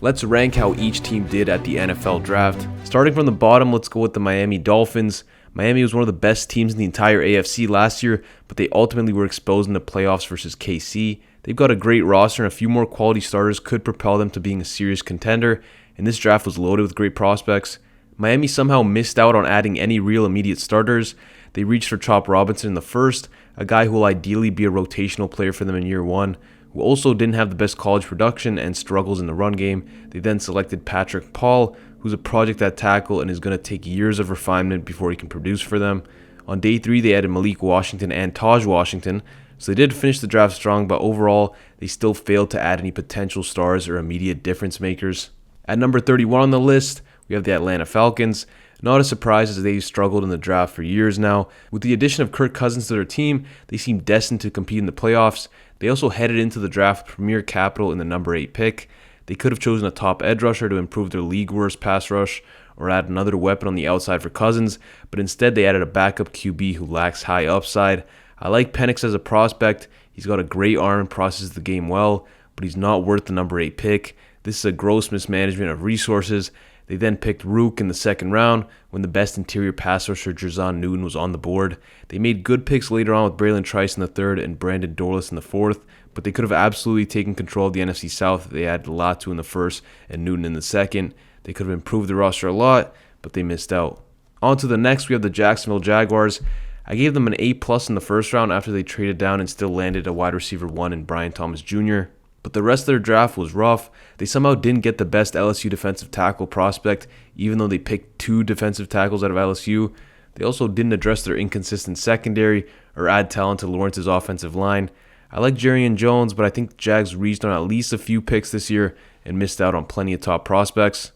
Let's rank how each team did at the NFL draft. Starting from the bottom, let's go with the Miami Dolphins. Miami was one of the best teams in the entire AFC last year, but they ultimately were exposed in the playoffs versus KC. They've got a great roster, and a few more quality starters could propel them to being a serious contender, and this draft was loaded with great prospects. Miami somehow missed out on adding any real immediate starters. They reached for Chop Robinson in the first, a guy who will ideally be a rotational player for them in year one, who also didn't have the best college production and struggles in the run game. They then selected Patrick Paul, who's a project at tackle and is going to take years of refinement before he can produce for them. On day 3, they added Malik Washington and Taj Washington, so they did finish the draft strong, but overall, they still failed to add any potential stars or immediate difference makers. At number 31 on the list, we have the Atlanta Falcons. Not a surprise as they've struggled in the draft for years now. With the addition of Kirk Cousins to their team, they seem destined to compete in the playoffs. They also headed into the draft with premier capital in the number 8 pick. They could have chosen a top edge rusher to improve their league worst pass rush or add another weapon on the outside for Cousins, but instead they added a backup QB who lacks high upside. I like Penix as a prospect. He's got a great arm and processes the game well, but he's not worth the number 8 pick. This is a gross mismanagement of resources. They then picked Rook in the second round when the best interior pass rusher Jerzon Newton was on the board. They made good picks later on with Braylon Trice in the third and Brandon Dorlus in the fourth, but they could have absolutely taken control of the NFC South if they added Latu in the first and Newton in the second. They could have improved the roster a lot, but they missed out. On to the next, we have the Jacksonville Jaguars. I gave them an A+ in the first round after they traded down and still landed a wide receiver 1 in Brian Thomas Jr., but the rest of their draft was rough. They somehow didn't get the best LSU defensive tackle prospect, even though they picked 2 defensive tackles out of LSU. They also didn't address their inconsistent secondary or add talent to Lawrence's offensive line. I like Jerrion Jones, but I think the Jags reached on at least a few picks this year and missed out on plenty of top prospects.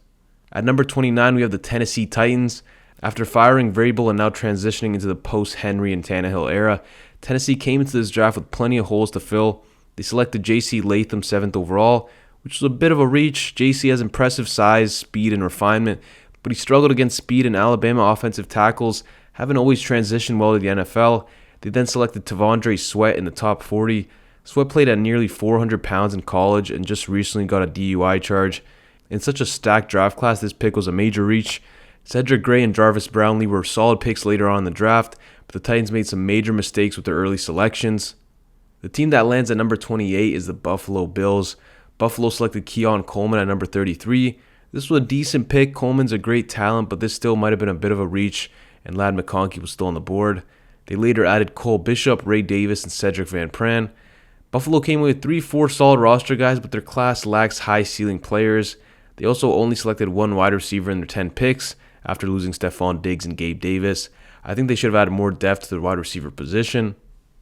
At number 29, we have the Tennessee Titans. After firing Vrabel and now transitioning into the post-Henry and Tannehill era, Tennessee came into this draft with plenty of holes to fill. They selected J.C. Latham 7th overall, which was a bit of a reach. J.C. has impressive size, speed, and refinement, but he struggled against speed and Alabama offensive tackles, haven't always transitioned well to the NFL. They then selected Tavondre Sweat in the top 40. Sweat played at nearly 400 pounds in college and just recently got a DUI charge. In such a stacked draft class, this pick was a major reach. Cedric Gray and Jarvis Brownlee were solid picks later on in the draft, but the Titans made some major mistakes with their early selections. The team that lands at number 28 is the Buffalo Bills. Buffalo selected Keon Coleman at number 33. This was a decent pick. Coleman's a great talent, but this still might have been a bit of a reach, and Ladd McConkey was still on the board. They later added Cole Bishop, Ray Davis, and Cedric Van Pran. Buffalo came away with 3-4 solid roster guys, but their class lacks high-ceiling players. They also only selected 1 wide receiver in their 10 picks after losing Stephon Diggs and Gabe Davis. I think they should have added more depth to the wide receiver position.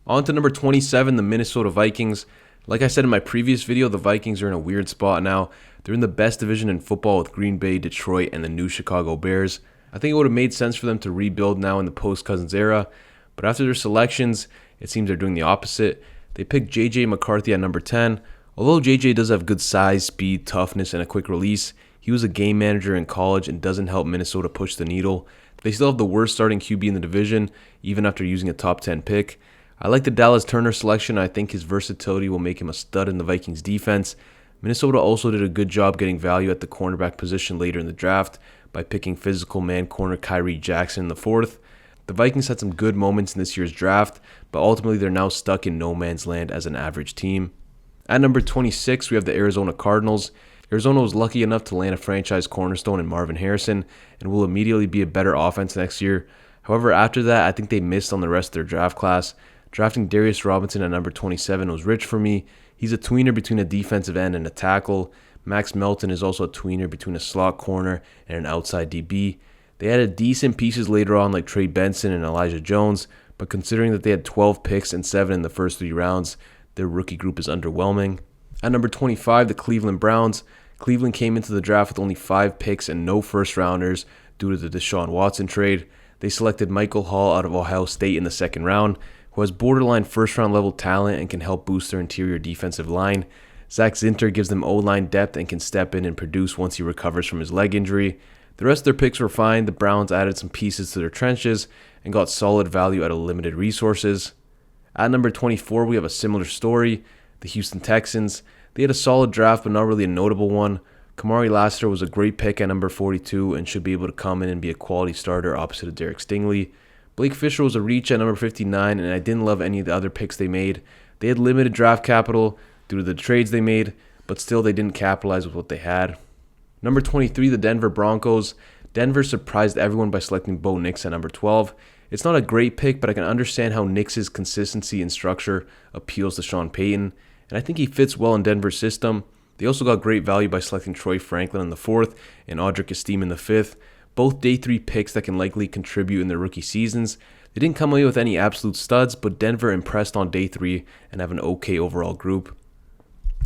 On to number 27, the Minnesota Vikings. Like I said in my previous video, the Vikings are in a weird spot now. They're in the best division in football with Green Bay, Detroit, and the new Chicago Bears. I think it would have made sense for them to rebuild now in the post-Cousins era, but after their selections, it seems they're doing the opposite. They picked J.J. McCarthy at number 10. Although J.J. does have good size, speed, toughness, and a quick release, he was a game manager in college and doesn't help Minnesota push the needle. They still have the worst starting QB in the division, even after using a top 10 pick. I like the Dallas Turner selection. I think his versatility will make him a stud in the Vikings defense. Minnesota also did a good job getting value at the cornerback position later in the draft by picking physical man corner Kyrie Jackson in the 4th. The Vikings had some good moments in this year's draft, but ultimately they're now stuck in no man's land as an average team. At number 26, we have the Arizona Cardinals. Arizona was lucky enough to land a franchise cornerstone in Marvin Harrison and will immediately be a better offense next year. However, after that, I think they missed on the rest of their draft class. Drafting Darius Robinson at number 27 was rich for me. He's a tweener between a defensive end and a tackle. Max Melton is also a tweener between a slot corner and an outside DB. They added decent pieces later on like Trey Benson and Elijah Jones, but considering that they had 12 picks and 7 in the first 3 rounds, their rookie group is underwhelming. At number 25, the Cleveland Browns. Cleveland came into the draft with only 5 picks and no first-rounders due to the Deshaun Watson trade. They selected Michael Hall out of Ohio State in the second round, who has borderline first-round level talent and can help boost their interior defensive line. Zach Zinter gives them O-line depth and can step in and produce once he recovers from his leg injury. The rest of their picks were fine. The Browns added some pieces to their trenches and got solid value out of limited resources. At number 24, we have a similar story. The Houston Texans. They had a solid draft, but not really a notable one. Kamari Lassiter was a great pick at number 42 and should be able to come in and be a quality starter opposite of Derek Stingley. Blake Fisher was a reach at number 59, and I didn't love any of the other picks they made. They had limited draft capital due to the trades they made, but still they didn't capitalize with what they had. Number 23, the Denver Broncos. Denver surprised everyone by selecting Bo Nix at number 12. It's not a great pick, but I can understand how Nix's consistency and structure appeals to Sean Payton, and I think he fits well in Denver's system. They also got great value by selecting Troy Franklin in the 4th and Audric Estime in the 5th. Both day 3 picks that can likely contribute in their rookie seasons. They didn't come away with any absolute studs, but Denver impressed on day 3 and have an okay overall group.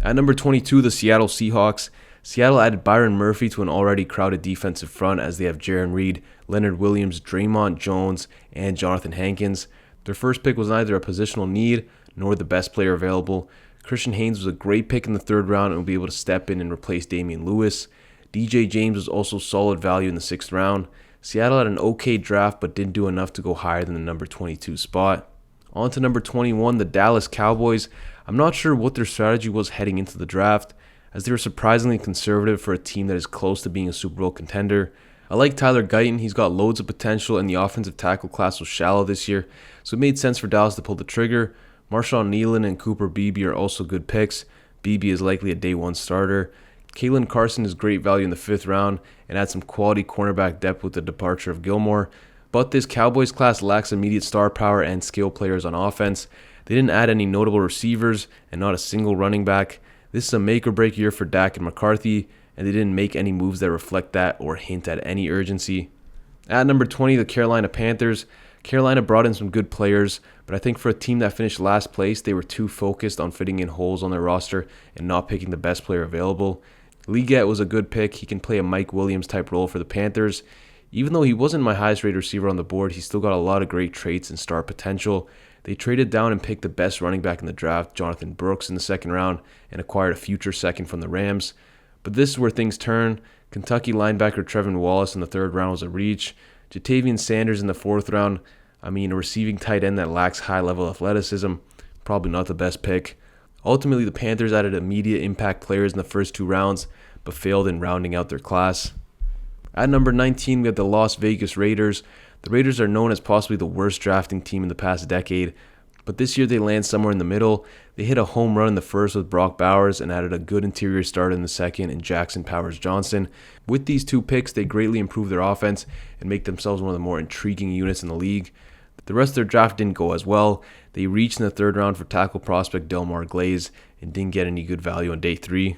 At number 22, the Seattle Seahawks. Seattle added Byron Murphy to an already crowded defensive front as they have Jaron Reed, Leonard Williams, Draymond Jones, and Jonathan Hankins. Their first pick was neither a positional need nor the best player available. Christian Haynes was a great pick in the 3rd round and will be able to step in and replace Damian Lewis. DJ James was also solid value in the 6th round. Seattle had an okay draft but didn't do enough to go higher than the number 22 spot. On to number 21, the Dallas Cowboys. I'm not sure what their strategy was heading into the draft, as they were surprisingly conservative for a team that is close to being a Super Bowl contender. I like Tyler Guyton. He's got loads of potential, and the offensive tackle class was shallow this year, so it made sense for Dallas to pull the trigger. Marshawn Nealon and Cooper Beebe are also good picks. Beebe is likely a day 1 starter. Kalen Carson is great value in the 5th round and adds some quality cornerback depth with the departure of Gilmore. But this Cowboys class lacks immediate star power and skill players on offense. They didn't add any notable receivers and not a single running back. This is a make or break year for Dak and McCarthy, and they didn't make any moves that reflect that or hint at any urgency. At number 20, the Carolina Panthers. Carolina brought in some good players, but I think for a team that finished last place, they were too focused on fitting in holes on their roster and not picking the best player available. Leggett was a good pick. He can play a Mike Williams type role for the Panthers. Even though he wasn't my highest rated receiver on the board, he still got a lot of great traits and star potential. They traded down and picked the best running back in the draft, Jonathan Brooks, in the 2nd round, and acquired a future 2nd from the Rams. But this is where things turn. Kentucky linebacker Trevin Wallace in the 3rd round was a reach. Jatavian Sanders in the 4th round. A receiving tight end that lacks high-level athleticism. Probably not the best pick. Ultimately, the Panthers added immediate impact players in the first 2 rounds, but failed in rounding out their class. At number 19, we have the Las Vegas Raiders. The Raiders are known as possibly the worst drafting team in the past decade, but this year they land somewhere in the middle. They hit a home run in the 1st with Brock Bowers and added a good interior starter in the 2nd in Jackson Powers-Johnson. With these 2 picks, they greatly improve their offense and make themselves one of the more intriguing units in the league. The rest of their draft didn't go as well. They reached in the 3rd round for tackle prospect Delmar Glaze and didn't get any good value on day 3.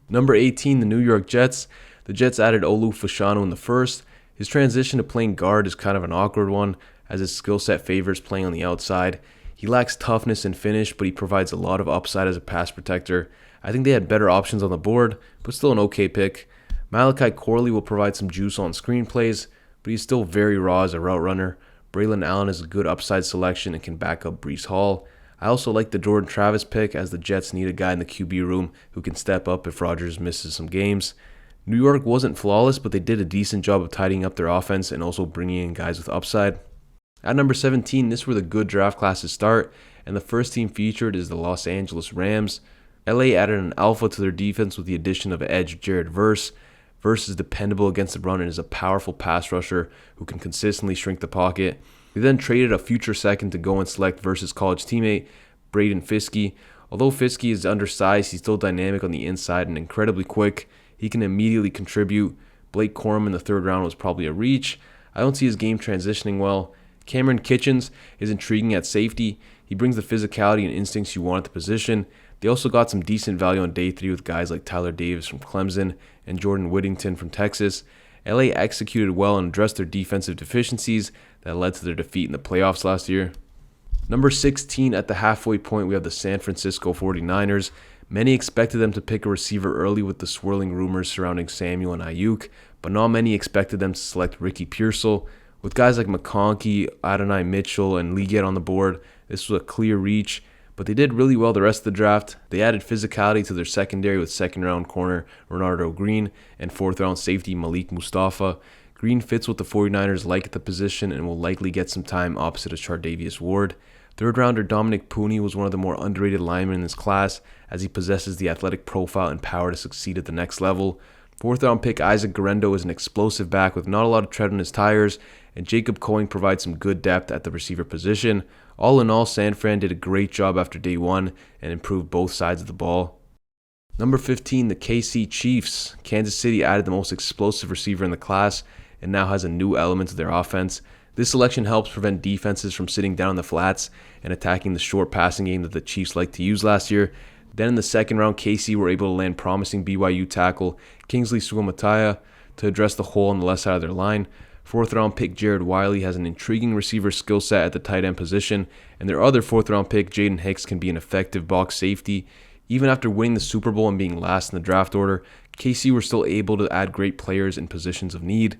Number 18, the New York Jets. The Jets added Olu Fashanu in the 1st. His transition to playing guard is kind of an awkward one, as his skill set favors playing on the outside. He lacks toughness and finish, but he provides a lot of upside as a pass protector. I think they had better options on the board, but still an okay pick. Malachi Corley will provide some juice on screen plays, but he's still very raw as a route runner. Braylon Allen is a good upside selection and can back up Breece Hall. I also like the Jordan Travis pick, as the Jets need a guy in the QB room who can step up if Rodgers misses some games. New York wasn't flawless, but they did a decent job of tidying up their offense and also bringing in guys with upside. At number 17, this is where the good draft classes start, and the first team featured is the Los Angeles Rams. LA added an alpha to their defense with the addition of edge Jared Verse. Verse is dependable against the run and is a powerful pass rusher who can consistently shrink the pocket. They then traded a future 2nd to go and select Verse's college teammate, Braden Fiske. Although Fiske is undersized, he's still dynamic on the inside and incredibly quick. He can immediately contribute. Blake Corum in the 3rd round was probably a reach. I don't see his game transitioning well. Cameron Kitchens is intriguing at safety. He brings the physicality and instincts you want at the position. They also got some decent value on day 3 with guys like Tyler Davis from Clemson and Jordan Whittington from Texas. LA executed well and addressed their defensive deficiencies that led to their defeat in the playoffs last year. Number 16, at the halfway point, we have the San Francisco 49ers. Many expected them to pick a receiver early with the swirling rumors surrounding Samuel and Ayuk, but not many expected them to select Ricky Pearsall. With guys like McConkey, Adonai Mitchell, and Leggett on the board, this was a clear reach, but they did really well the rest of the draft. They added physicality to their secondary with 2nd-round corner Renardo Green and 4th-round safety Malik Mustafa. Green fits what the 49ers like at the position and will likely get some time opposite of Chardavius Ward. 3rd-rounder Dominic Pooney was one of the more underrated linemen in this class, as he possesses the athletic profile and power to succeed at the next level. Fourth round pick Isaac Guerrero is an explosive back with not a lot of tread on his tires, and Jacob Coing provides some good depth at the receiver position. All in all, San Fran did a great job after day one and improved both sides of the ball. Number 15, the KC Chiefs. Kansas City added the most explosive receiver in the class and now has a new element to their offense. This selection helps prevent defenses from sitting down in the flats and attacking the short passing game that the Chiefs liked to use last year. Then in the second round, KC were able to land promising BYU tackle Kingsley Suamataia to address the hole on the left side of their line. Fourth round pick Jared Wiley has an intriguing receiver skill set at the tight end position, and their other fourth round pick Jaden Hicks can be an effective box safety. Even after winning the Super Bowl and being last in the draft order, KC were still able to add great players in positions of need.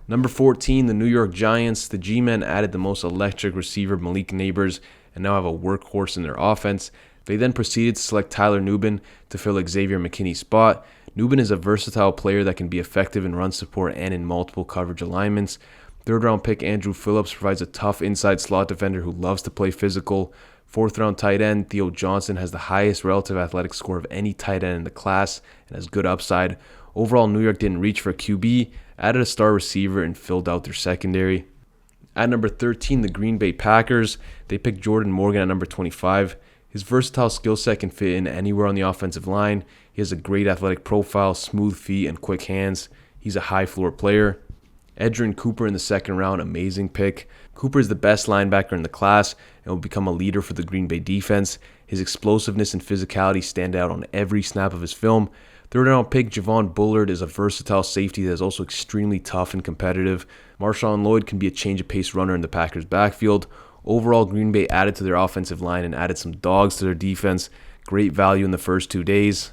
Number 14, the New York Giants. The G-Men added the most electric receiver Malik Neighbors and now have a workhorse in their offense. They then proceeded to select Tyler Nubin to fill Xavier McKinney's spot. Nubin is a versatile player that can be effective in run support and in multiple coverage alignments. Third round pick Andrew Phillips provides a tough inside slot defender who loves to play physical. Fourth round tight end Theo Johnson has the highest relative athletic score of any tight end in the class and has good upside. Overall, New York didn't reach for a QB, added a star receiver, and filled out their secondary. At number 13, the Green Bay Packers. They picked Jordan Morgan at number 25. His versatile skill set can fit in anywhere on the offensive line. He has a great athletic profile, smooth feet, and quick hands. He's a high floor player. Edgerrin Cooper in the second round, amazing pick. Cooper is the best linebacker in the class and will become a leader for the Green Bay defense. His explosiveness and physicality stand out on every snap of his film. Third round pick Javon Bullard is a versatile safety that is also extremely tough and competitive. Marshawn Lloyd can be a change of pace runner in the Packers' backfield. Overall, Green Bay added to their offensive line and added some dogs to their defense. Great value in the first 2 days.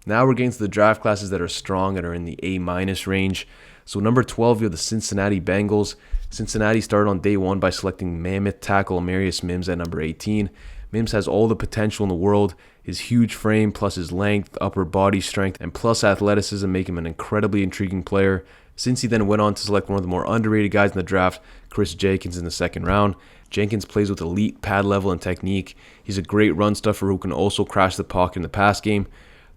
Now we're getting to the draft classes that are strong and are in the A- range. So number 12, you have the Cincinnati Bengals. Cincinnati started on day one by selecting mammoth tackle Amarius Mims at number 18. Mims has all the potential in the world. His huge frame plus his length, upper body strength, and plus athleticism make him an incredibly intriguing player. Cincy then went on to select one of the more underrated guys in the draft, Chris Jenkins, in the second round. Jenkins plays with elite pad level and technique. He's a great run stuffer who can also crash the pocket in the pass game.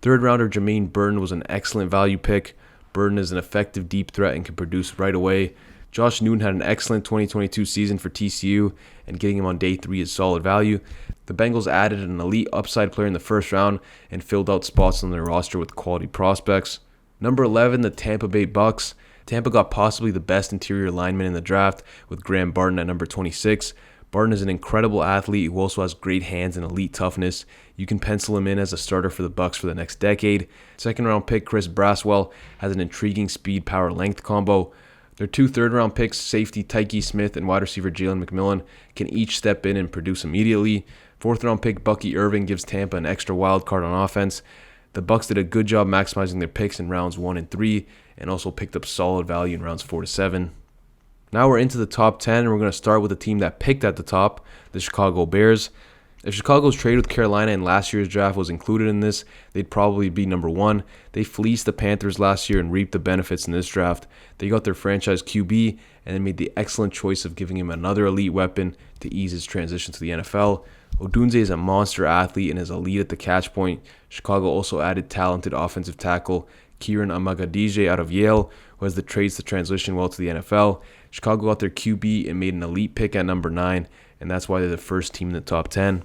Third rounder Jermaine Burton was an excellent value pick. Burton is an effective deep threat and can produce right away. Josh Newton had an excellent 2022 season for TCU, and getting him on day 3 is solid value. The Bengals added an elite upside player in the first round and filled out spots on their roster with quality prospects. Number 11, the Tampa Bay Bucks. Tampa got possibly the best interior lineman in the draft with Graham Barton at number 26. Barton is an incredible athlete who also has great hands and elite toughness. You can pencil him in as a starter for the Bucks for the next decade. Second round pick Chris Braswell has an intriguing speed, power, length combo. Their 2 third-round picks, safety Tyke Smith and wide receiver Jalen McMillan, can each step in and produce immediately. Fourth-round pick Bucky Irving gives Tampa an extra wild card on offense. The Bucks did a good job maximizing their picks in rounds 1 and 3, and also picked up solid value in rounds 4 to 7. Now we're into the top 10, and we're going to start with the team that picked at the top, the Chicago Bears. If Chicago's trade with Carolina in last year's draft was included in this, they'd probably be number 1. They fleeced the Panthers last year and reaped the benefits in this draft. They got their franchise QB and then made the excellent choice of giving him another elite weapon to ease his transition to the NFL. Odunze is a monster athlete and is elite at the catch point. Chicago also added talented offensive tackle Kieran Amagadije out of Yale, who has the traits to transition well to the NFL. Chicago got their QB and made an elite pick at number 9, and that's why they're the first team in the top 10.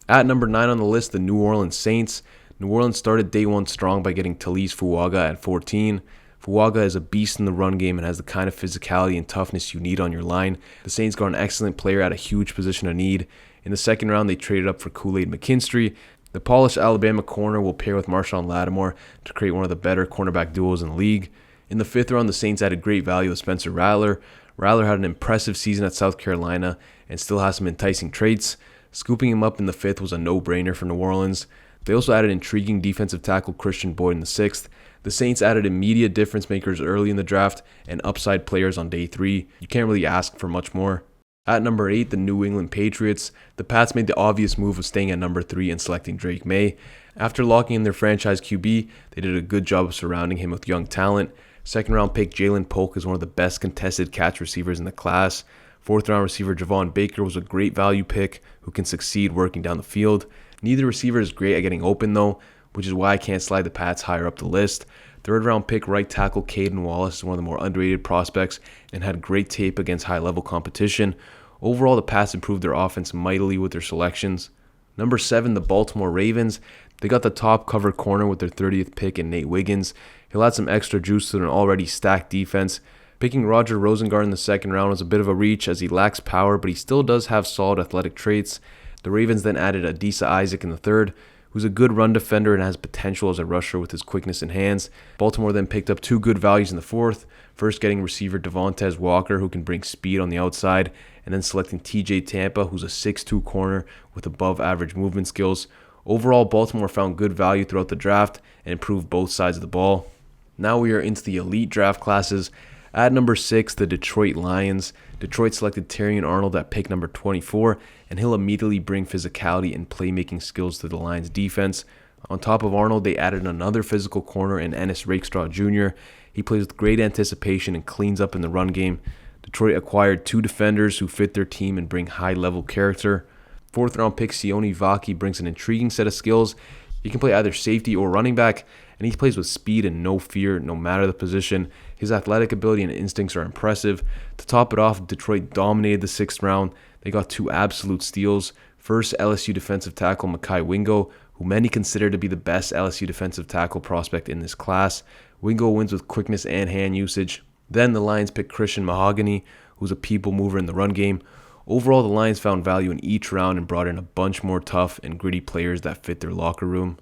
At number 9 on the list, the New Orleans Saints. New Orleans started day 1 strong by getting Talise Fuaga at 14. Fuaga is a beast in the run game and has the kind of physicality and toughness you need on your line. The Saints got an excellent player at a huge position of need. In the second round, they traded up for Kool-Aid McKinstry. The polished Alabama corner will pair with Marshawn Lattimore to create one of the better cornerback duos in the league. In the 5th round, the Saints added great value with Spencer Rattler. Rattler had an impressive season at South Carolina and still has some enticing traits. Scooping him up in the 5th was a no-brainer for New Orleans. They also added intriguing defensive tackle Christian Boyd in the 6th. The Saints added immediate difference makers early in the draft and upside players on day 3. You can't really ask for much more. At number 8, the New England Patriots. The Pats made the obvious move of staying at number 3 and selecting Drake May. After locking in their franchise QB, they did a good job of surrounding him with young talent. Second round pick Jalen Polk is one of the best contested catch receivers in the class. 4th round receiver Javon Baker was a great value pick who can succeed working down the field. Neither receiver is great at getting open though, which is why I can't slide the Pats higher up the list. Third round pick right tackle Caden Wallace is one of the more underrated prospects and had great tape against high level competition. Overall, the Pats improved their offense mightily with their selections. Number 7, the Baltimore Ravens. They got the top cover corner with their 30th pick in Nate Wiggins. He'll add some extra juice to an already stacked defense. Picking Roger Rosengard in the second round was a bit of a reach as he lacks power, but he still does have solid athletic traits. The Ravens then added Adisa Isaac in the third, who's a good run defender and has potential as a rusher with his quickness and hands. Baltimore then picked up 2 good values in the fourth, first getting receiver Devontae Walker, who can bring speed on the outside, and then selecting TJ Tampa, who's a 6'2 corner with above average movement skills. Overall, Baltimore found good value throughout the draft and improved both sides of the ball. Now we are into the elite draft classes. At number 6, the Detroit Lions. Detroit selected Terrion Arnold at pick number 24, and he'll immediately bring physicality and playmaking skills to the Lions defense. On top of Arnold, they added another physical corner in Ennis Rakestraw Jr. He plays with great anticipation and cleans up in the run game. Detroit acquired 2 defenders who fit their team and bring high-level character. Fourth round pick Sione Vaki brings an intriguing set of skills. He can play either safety or running back, and he plays with speed and no fear no matter the position. His athletic ability and instincts are impressive. To top it off, Detroit dominated the 6th round. They got 2 absolute steals. First, LSU defensive tackle Mekhi Wingo, who many consider to be the best LSU defensive tackle prospect in this class. Wingo wins with quickness and hand usage. Then the Lions picked Christian Mahogany, who's a people mover in the run game. Overall, the Lions found value in each round and brought in a bunch more tough and gritty players that fit their locker room.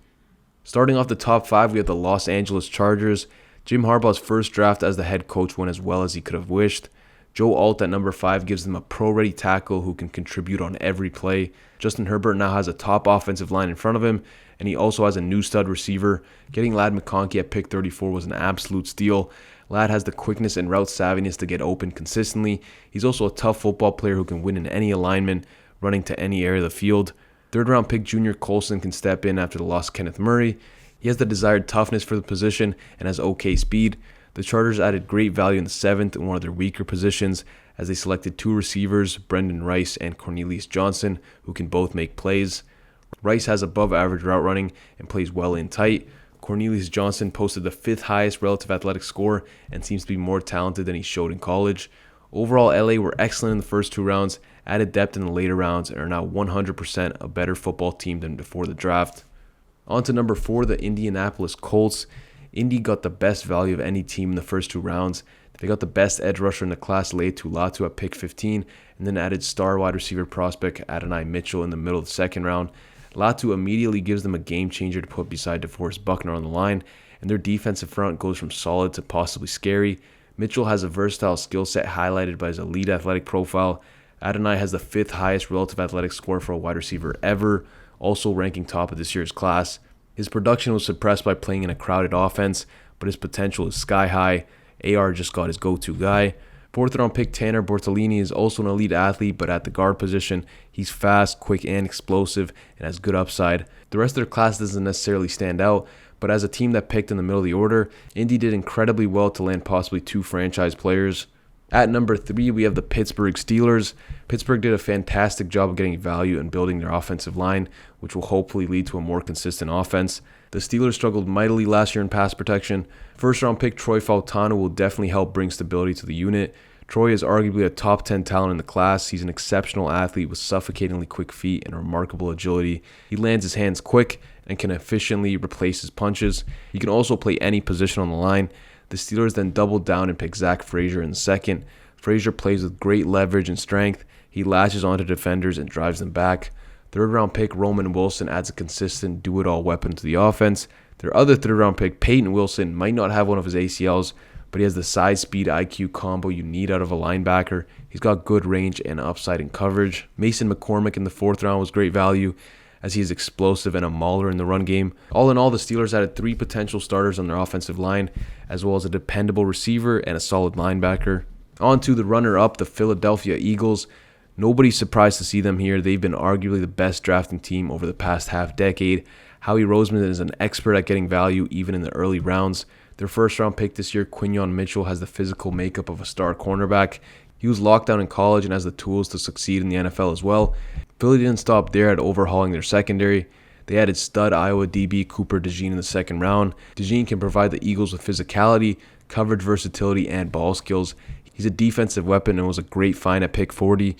Starting off the top 5, we have the Los Angeles Chargers. Jim Harbaugh's first draft as the head coach went as well as he could have wished. Joe Alt at number 5 gives them a pro-ready tackle who can contribute on every play. Justin Herbert now has a top offensive line in front of him, and he also has a new stud receiver. Getting Ladd McConkey at pick 34 was an absolute steal. Ladd has the quickness and route savviness to get open consistently. He's also a tough football player who can win in any alignment, running to any area of the field. Third round pick Junior Colson can step in after the loss of Kenneth Murray. He has the desired toughness for the position and has okay speed. The Chargers added great value in the 7th in one of their weaker positions as they selected 2 receivers, Brendan Rice and Cornelius Johnson, who can both make plays. Rice has above average route running and plays well in tight. Cornelius Johnson posted the 5th highest relative athletic score and seems to be more talented than he showed in college. Overall, LA were excellent in the first 2 rounds, added depth in the later rounds, and are now 100% a better football team than before the draft. On to number 4, the Indianapolis Colts. Indy got the best value of any team in the first 2 rounds. They got the best edge rusher in the class, Leitu Latu, at pick 15, and then added star wide receiver prospect Adonai Mitchell in the middle of the 2nd round. Latu immediately gives them a game changer to put beside DeForest Buckner on the line, and their defensive front goes from solid to possibly scary. Mitchell has a versatile skill set highlighted by his elite athletic profile. Adonai has the 5th highest relative athletic score for a wide receiver ever, also ranking top of this year's class. His production was suppressed by playing in a crowded offense, but his potential is sky high. AR just got his go-to guy. 4th round pick Tanner Bortolini is also an elite athlete, but at the guard position, he's fast, quick, and explosive, and has good upside. The rest of their class doesn't necessarily stand out, but as a team that picked in the middle of the order, Indy did incredibly well to land possibly 2 franchise players. At number 3, we have the Pittsburgh Steelers. Pittsburgh did a fantastic job of getting value and building their offensive line, which will hopefully lead to a more consistent offense. The Steelers struggled mightily last year in pass protection. First round pick Troy Fautanu will definitely help bring stability to the unit. Troy is arguably a top 10 talent in the class. He's an exceptional athlete with suffocatingly quick feet and remarkable agility. He lands his hands quick and can efficiently replace his punches. He can also play any position on the line. The Steelers then doubled down and picked Zach Frazier in the 2nd. Frazier plays with great leverage and strength. He latches onto defenders and drives them back. Third round pick Roman Wilson adds a consistent do-it-all weapon to the offense. Their other third round pick Peyton Wilson might not have one of his ACLs, but he has the size, speed, IQ combo you need out of a linebacker. He's got good range and upside in coverage. Mason McCormick in the 4th round was great value, as he is explosive and a mauler in the run game. All in all, the Steelers added 3 potential starters on their offensive line, as well as a dependable receiver and a solid linebacker. On to the runner-up, the Philadelphia Eagles. Nobody's surprised to see them here. They've been arguably the best drafting team over the past half-decade. Howie Roseman is an expert at getting value even in the early rounds. Their first-round pick this year, Quinyon Mitchell, has the physical makeup of a star cornerback. He was locked down in college and has the tools to succeed in the NFL as well. Philly didn't stop there at overhauling their secondary. They added stud Iowa DB Cooper DeJean in the second round. DeJean can provide the Eagles with physicality, coverage versatility, and ball skills. He's a defensive weapon and was a great find at pick 40.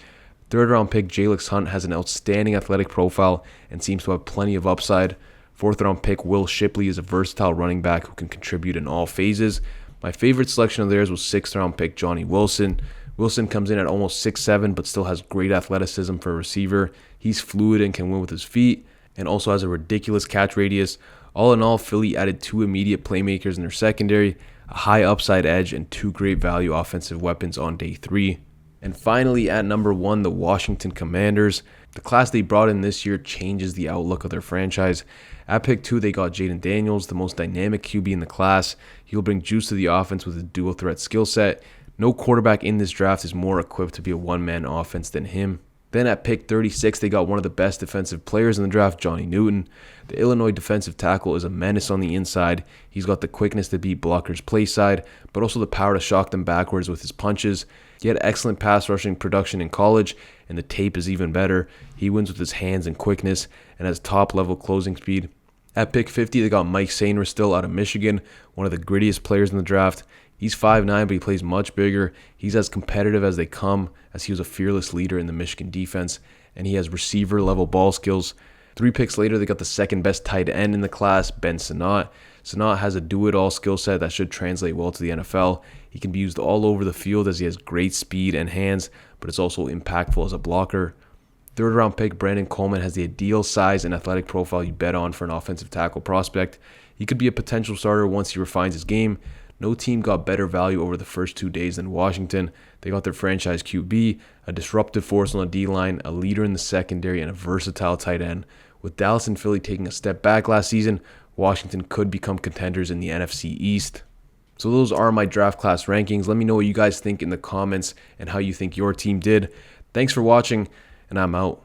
Third round pick Jalix Hunt has an outstanding athletic profile and seems to have plenty of upside. Fourth round pick Will Shipley is a versatile running back who can contribute in all phases. My favorite selection of theirs was sixth round pick Johnny Wilson. Wilson comes in at almost 6'7", but still has great athleticism for a receiver. He's fluid and can win with his feet, and also has a ridiculous catch radius. All in all, Philly added 2 immediate playmakers in their secondary, a high upside edge, and 2 great value offensive weapons on day 3. And finally, at number 1, the Washington Commanders. The class they brought in this year changes the outlook of their franchise. At pick 2, they got Jaden Daniels, the most dynamic QB in the class. He'll bring juice to the offense with his dual threat skill set. No quarterback in this draft is more equipped to be a one-man offense than him. Then at pick 36, they got one of the best defensive players in the draft, Johnny Newton. The Illinois defensive tackle is a menace on the inside. He's got the quickness to beat blockers play side, but also the power to shock them backwards with his punches. He had excellent pass rushing production in college, and the tape is even better. He wins with his hands and quickness, and has top-level closing speed. At pick 50, they got Mike Sainristil out of Michigan, one of the grittiest players in the draft. He's 5'9", but he plays much bigger. He's as competitive as they come, as he was a fearless leader in the Michigan defense, and he has receiver-level ball skills. 3 picks later, they got the second best tight end in the class, Ben Sinnott. Sinnott has a do-it-all skill set that should translate well to the NFL. He can be used all over the field as he has great speed and hands, but is also impactful as a blocker. Third round pick Brandon Coleman has the ideal size and athletic profile you bet on for an offensive tackle prospect. He could be a potential starter once he refines his game. No team got better value over the first 2 days than Washington. They got their franchise QB, a disruptive force on the D-line, a leader in the secondary, and a versatile tight end. With Dallas and Philly taking a step back last season, Washington could become contenders in the NFC East. So those are my draft class rankings. Let me know what you guys think in the comments and how you think your team did. Thanks for watching, and I'm out.